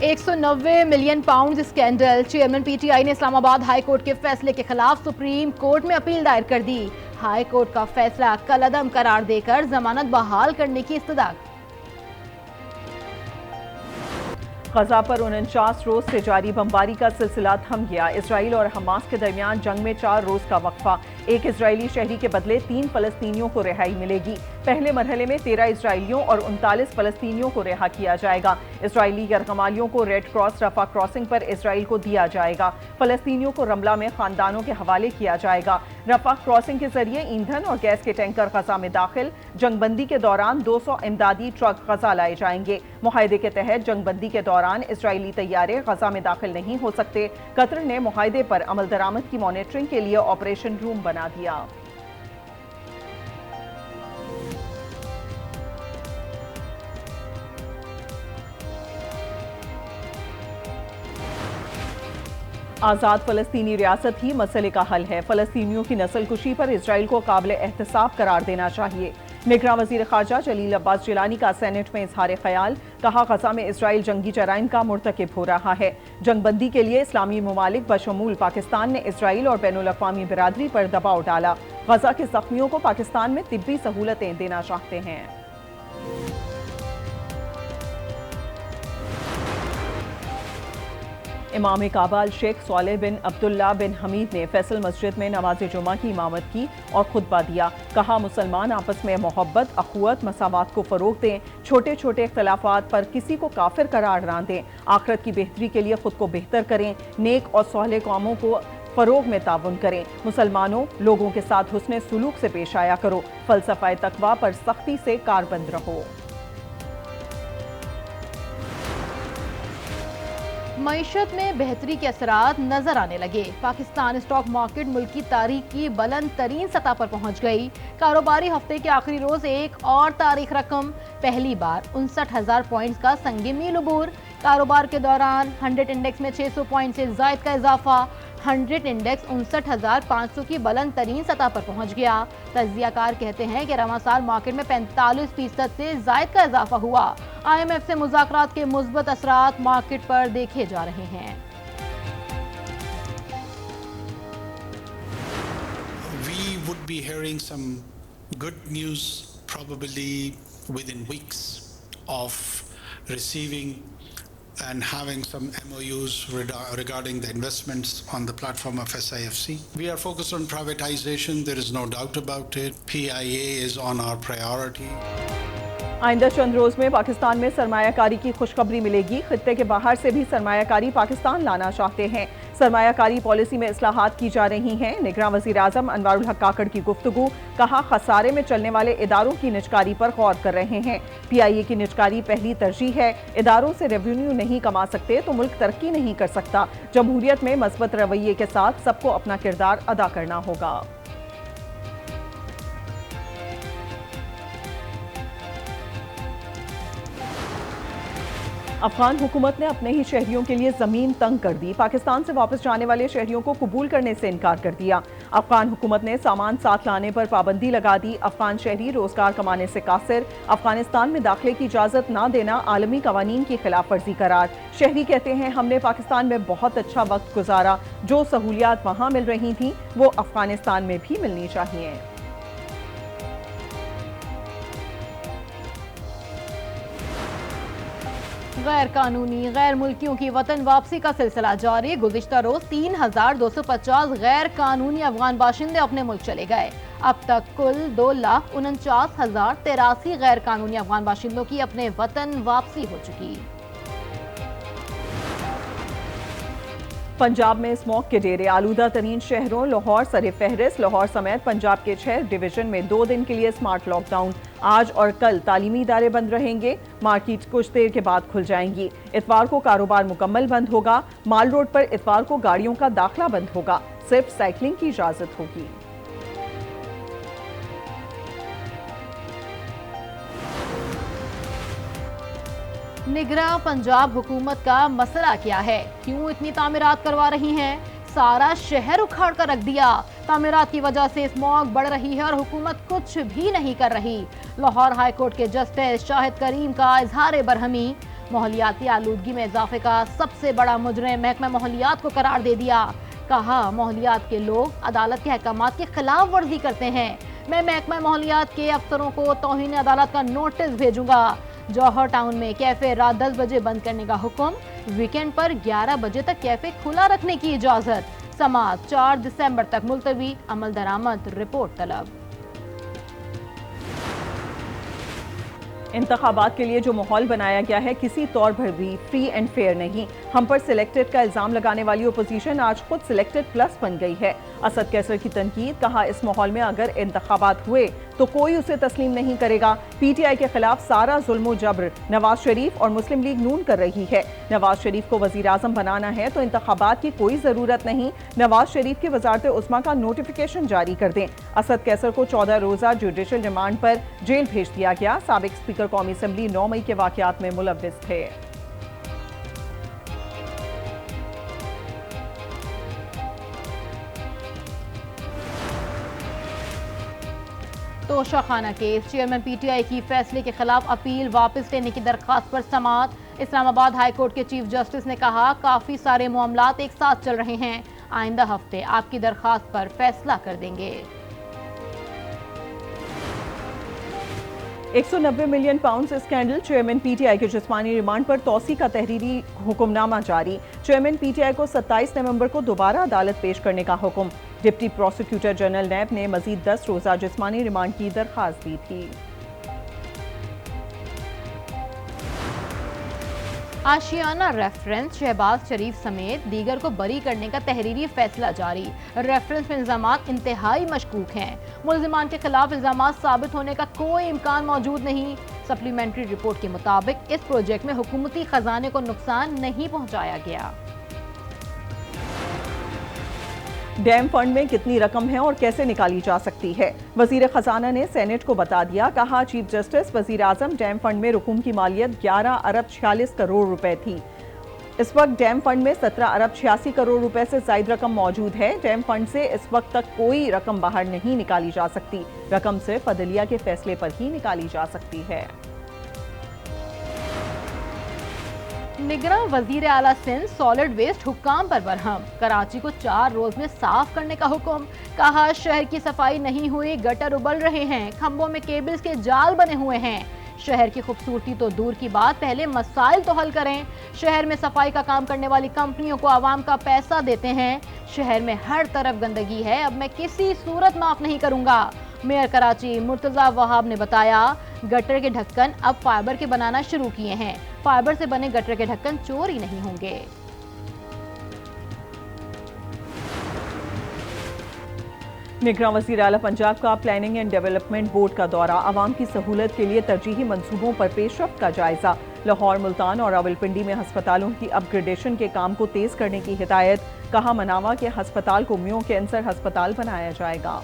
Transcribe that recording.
190 million pound scandal. Chairman PTI ने Islamabad high court के फैसले के खिलाफ सुप्रीम कोर्ट में अपील दायर कर दी। हाई कोर्ट का फैसला कलअदम करार देकर जमानत बहाल करने की इस्तदा। गजा पर 49 रोज से जारी बमबारी का सिलसिला थम गया। इसराइल और हमास के दरमियान जंग में 4 रोज का वक्फा। एक इजरायली शहरी के बदले 3 फलस्तीनियों को रिहाई मिलेगी। पहले मरहले में 13 इजरायलियों और 39 फलस्तीनियों को रिहा किया जाएगा। इजरायली यरगमालियों को रेड क्रॉस रफा क्रॉसिंग पर इसराइल को दिया जाएगा। फलस्तीनियों को रमला में खानदानों के हवाले किया जाएगा। रफा क्रॉसिंग के जरिए ईंधन और गैस के टैंकर गजा में दाखिल। जंगबंदी के दौरान 200 इमदादी ट्रक गजा लाए जाएंगे। मुआहदे के तहत जंगबंदी के दौरान इसराइली तैयारे गजा में दाखिल नहीं हो सकते। कतर ने मुआहदे पर अमल दरामद की मॉनिटरिंग के लिए ऑपरेशन रूम बना दिया। आज़ाद फ़लस्तीनी रियासत ही मसले का हल है। फ़लस्तीनियों की नस्ल कुशी पर इसराइल को काबिल एहतसाब करार देना चाहिए। निगरान वज़ीर ख़ारजा जलील अब्बास जिलानी का सेनेट में इज़हार ख़याल। कहा, गजा में इसराइल जंगी जराइम का मुर्तकिब हो रहा है। जंगबंदी के लिए इस्लामी ममालिक बशमूल पाकिस्तान ने इसराइल और बैनुल-अक़वामी बिरादरी पर दबाव डाला। गजा के ज़ख्मियों को पाकिस्तान में तिब्बी सहूलतें देना चाहते हैं। इमाम काबा शेख सालेह बिन अब्दुल्ला बिन हमीद ने फैसल मस्जिद में नमाज जुमा की इमामत की और खुतबा दिया। कहा, मुसलमान आपस में मोहब्बत, अखुवत, मसावात को फ़रोग़ दें। छोटे छोटे इख्तलाफात पर किसी को काफिर करार ना दें। आखिरत की बेहतरी के लिए खुद को बेहतर करें। नेक और सालेह कौमों को फ़रोग़ में ताउन करें। मुसलमानों, लोगों के साथ हुस्ने सुलूक से पेश आया करो। फ़लसफ़ा तक़वा पर सख्ती से कारबंद रहो। मईशत में बेहतरी के असरात नजर आने लगे। पाकिस्तान स्टॉक मार्केट मुल्क की तारीख की बुलंद तरीन सतह पर पहुंच गई। कारोबारी हफ्ते के आखिरी रोज एक और तारीख रकम, पहली बार 59,000 पॉइंट्स का संगे मील उबूर। कारोबार के दौरान 100 इंडेक्स में 600 पॉइंट से जायद का इजाफा। 100 इंडेक्स 59,500 की बुलंद तरीन सतह पर पहुंच गया। तज्जियाकार कहते हैं कि रवां साल मार्केट में 45% से जायद का इजाफा हुआ। IMF से मुज़ाकरात के मुस्बत असरात मार्केट पर देखे जा रहे हैं। We would be hearing some good news probably within weeks of receiving and having some MOUs regarding the investments on the platform of SIFC. We are focused on privatization, there is no doubt about it. PIA is on our priority. आइंदा चंद रोज में पाकिस्तान में सरमायाकारी की खुशखबरी मिलेगी। खित्ते के बाहर से भी सरमायाकारी पाकिस्तान लाना चाहते हैं। सरमायाकारी पॉलिसी में इस्लाहात की जा रही हैं। निगरान वज़ीर आज़म अनवारुल हक काकड़ की गुफ्तगू। कहा, खसारे में चलने वाले इदारों की निजकारी पर गौर कर रहे हैं। PIA की निजकारी पहली तरजीह है। इदारों से रेवेन्यू नहीं कमा सकते तो मुल्क तरक्की नहीं कर सकता। जमहूरियत में मस्बत रवैये के साथ सबको अपना किरदार अदा करना होगा। अफगान हुकूमत ने अपने ही शहरियों के लिए ज़मीन तंग कर दी। पाकिस्तान से वापस जाने वाले शहरियों को कबूल करने से इनकार कर दिया। अफगान हुकूमत ने सामान साथ लाने पर पाबंदी लगा दी। अफगान शहरी रोजगार कमाने से कासिर। अफगानिस्तान में दाखिले की इजाज़त ना देना आलमी कवानीन की खिलाफ वर्जी करार। शहरी कहते हैं, हमने पाकिस्तान में बहुत अच्छा वक्त गुजारा। जो सहूलियात वहाँ मिल रही थी वो अफगानिस्तान में भी मिलनी चाहिए। गैर कानूनी गैर मुल्कियों की वतन वापसी का सिलसिला जारी। गुज़िश्ता रोज 3,250 गैर कानूनी अफगान बाशिंदे अपने मुल्क चले गए। अब तक कुल 2,49,083 गैर कानूनी अफगान बाशिंदों की अपने वतन वापसी हो चुकी। पंजाब में स्मॉग के डेरे। आलूदा तरीन शहरों लाहौर सरे फहरिस्त। लाहौर समेत पंजाब के 6 डिवीजन में 2 दिन के लिए स्मार्ट लॉकडाउन। आज और कल तालीमी इदारे बंद रहेंगे। मार्केट कुछ देर के बाद खुल जाएंगी। इतवार को कारोबार मुकम्मल बंद होगा। माल रोड पर इतवार को गाड़ियों का दाखिला बंद होगा। सिर्फ साइकिलिंग की इजाजत होगी। निगरान पंजाब हुकूमत का मसला क्या है? क्यों इतनी तामीरात करवा रही हैं? सारा शहर उखाड़ कर रख दिया। तामीरात की वजह से स्मॉग बढ़ रही है और हुकूमत कुछ भी नहीं कर रही। लाहौर हाई कोर्ट के जस्टिस शाहिद करीम का इजहार बरहमी। ماحولیاتی آلودگی میں اضافے کا سب سے بڑا مجرم محکمہ ماحولیات کو قرار دے دیا. کہا ماحولیات کے لوگ عدالت کے احکامات کی خلاف ورزی کرتے ہیں. میں محکمہ ماحولیات کے افسروں کو توہین عدالت کا نوٹس بھیجوں گا. جوہر ٹاؤن میں کیفے رات 10 بجے بند کرنے کا حکم. ویکینڈ پر 11 بجے تک کیفے کھلا رکھنے کی اجازت. سماعت 4 دسمبر تک ملتوی. عمل درآمد رپورٹ طلب. انتخابات کے لیے جو ماحول بنایا گیا ہے کسی طور پر بھی فری اینڈ فیئر نہیں. ہم پر سلیکٹڈ کا الزام لگانے والی اپوزیشن آج خود سلیکٹڈ پلس بن گئی ہے. اسد کیسر کی تنقید. کہا اس ماحول میں اگر انتخابات ہوئے تو کوئی اسے تسلیم نہیں کرے گا. پی ٹی آئی کے خلاف سارا ظلم و جبر نواز شریف اور مسلم لیگ نون کر رہی ہے. نواز شریف کو وزیر اعظم بنانا ہے تو انتخابات کی کوئی ضرورت نہیں. نواز شریف کی وزارت عظمیٰ کا نوٹیفیکیشن جاری کر دیں. اسد کیسر کو 14 روزہ جوڈیشل ریمانڈ پر جیل بھیج دیا گیا. سابق اسپیکر قومی اسمبلی 9 مئی کے واقعات میں ملوث تھے. توشہ خانہ case. Chairman P T I کی فیصلے کے خلاف اپیل واپس لینے کی درخواست پر سماعت. اسلام آباد ہائی کورٹ کے چیف جسٹس نے کہا کافی سارے معاملات ایک ساتھ چل رہے ہیں. آئندہ ہفتے آپ کی درخواست پر فیصلہ کر دیں گے. 190 million pounds scandal. Chairman P T I کے جسمانی ریمانڈ پر توسیع کا تحریری حکم نامہ جاری. چیئرمین پی ٹی آئی کو 27 نومبر کو دوبارہ عدالت پیش کرنے کا حکم. ڈپٹی پروسیکیوٹر جنرل نیب نے مزید 10 روزہ جسمانی ریمانڈ کی درخواست دی تھی. آشیانہ ریفرنس. شہباز شریف سمیت دیگر کو بری کرنے کا تحریری فیصلہ جاری. ریفرنس میں الزامات انتہائی مشکوک ہیں. ملزمان کے خلاف الزامات ثابت ہونے کا کوئی امکان موجود نہیں. سپلیمنٹری رپورٹ کے مطابق اس پروجیکٹ میں حکومتی خزانے کو نقصان نہیں پہنچایا گیا. ڈیم فنڈ میں کتنی رقم ہے اور کیسے نکالی جا سکتی ہے؟ وزیر خزانہ نے سینیٹ کو بتا دیا. کہا چیف جسٹس وزیر اعظم ڈیم فنڈ میں رقوم کی مالیت 11 ارب 46 کروڑ روپے تھی. اس وقت ڈیم فنڈ میں 17 ارب 86 کروڑ روپے سے زائد رقم موجود ہے. ڈیم فنڈ سے اس وقت تک کوئی رقم باہر نہیں نکالی جا سکتی. رقم صرف عدلیہ کے فیصلے پر ہی نکالی جا سکتی ہے. نگراں وزیر اعلیٰ سندھ سالڈ ویسٹ حکام پر برہم. کراچی کو 4 روز میں صاف کرنے کا حکم. کہا شہر کی صفائی نہیں ہوئی, گٹر ابل رہے ہیں, کھمبوں میں کیبلز کے جال بنے ہوئے ہیں. شہر کی خوبصورتی تو دور کی بات, پہلے مسائل تو حل کریں. شہر میں صفائی کا کام کرنے والی کمپنیوں کو عوام کا پیسہ دیتے ہیں. شہر میں ہر طرف گندگی ہے, اب میں کسی صورت معاف نہیں کروں گا. میئر کراچی مرتضیٰ وہاب نے بتایا گٹر کے ڈھکن اب فائبر کے بنانا شروع کیے ہیں. فائبر سے بنے گٹر کے ڈھکن چوری نہیں ہوں گے. نگراں وزیر اعلیٰ پنجاب کا پلاننگ اینڈ ڈیولپمنٹ بورڈ کا دورہ. عوام کی سہولت کے لیے ترجیحی منصوبوں پر پیش رفت کا جائزہ. لاہور, ملتان اور راولپنڈی میں ہسپتالوں کی اپ گریڈیشن کے کام کو تیز کرنے کی ہدایت. کہا مناوا کے ہسپتال کو میو کینسر ہسپتال بنایا جائے گا.